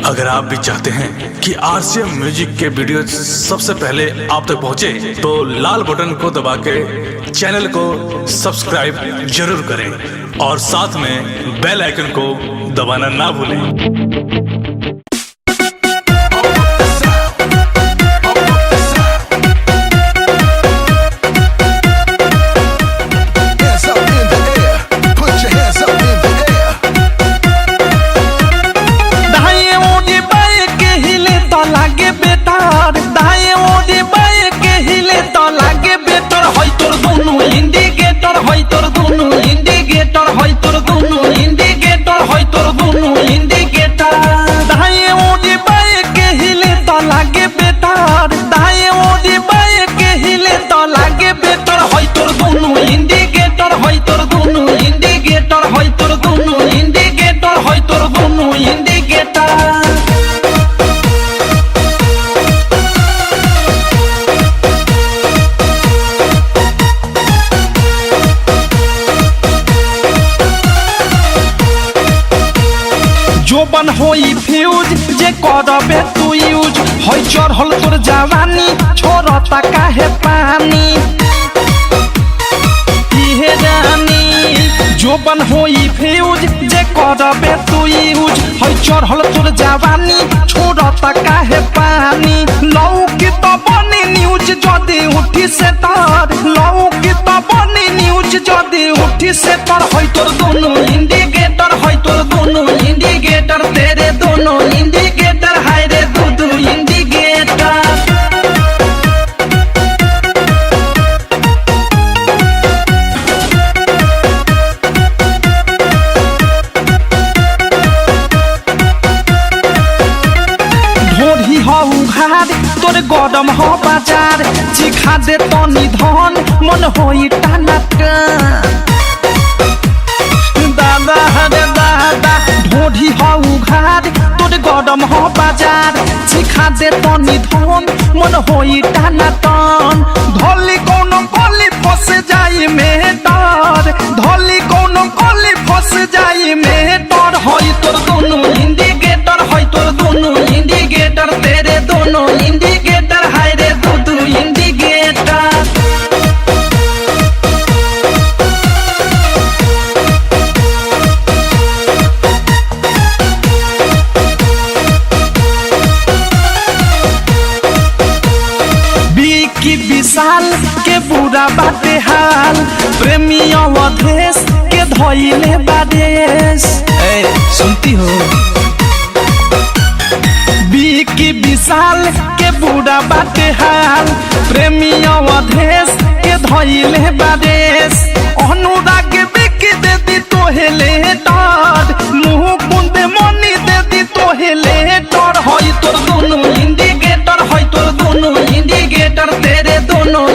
अगर आप भी चाहते हैं कि आरसीएम म्यूजिक के वीडियो सबसे पहले आप तक पहुंचे, तो लाल बटन को दबा के चैनल को सब्सक्राइब जरूर करें और साथ में बेल आइकन को दबाना ना भूलें। जोबन होई फ्यूज जे करबे तू यूज होई चढ़ल तोर जवानी छोड़ता काहे पानी इहे रानी। जोबन होई फ्यूज जे करबे तू यूज होई चढ़ल तोर जवानी छोड़ता काहे पानी। लौकी तो बनी न्यूज जदी उठी से तार, लौकी तो बनी न्यूज जदी उठी से तार। होई तोर दोनों इंडिकेटर, होई तोर दोनों इंडिकेटर, तेरे दोनों इंडिकेटर, हाय रे दो इंडिकेटर। ढोरी हो उघार तोरे गरम हो बाजार, चिखा दे तनी धन मन होई टानाटा। दादा हरे दादा ढोरी हो उघार तोरे गरम हो बाजार, चिखा दे तनी धन मन होई टानाटन। धोली कोनो कोली फंस जाई में डर, धोली कोनो कोली फंस जाई में डर। होई तोर दोनों इंडिकेटर, होई तोर दोनों इंडिकेटर, तेरे दोनों इंडिकेटर, हाय रे दो इंडिकेटर। की विशाल के बुरा बाटे हाल, प्रेमी अवधेश के धोइले बादेश। सुनती हो की विशाल के बुरा बाटे हाल, प्रेमी अवधेश के धोइले बादेश। अनुराग बिकी दे दी तोहेले डर, मुँह कुंदे मनी दे दी तोहेले डर। होई तोर दोनों इंडिकेटर, होई तोर दोनों इंडिकेटर, तेरे दोनों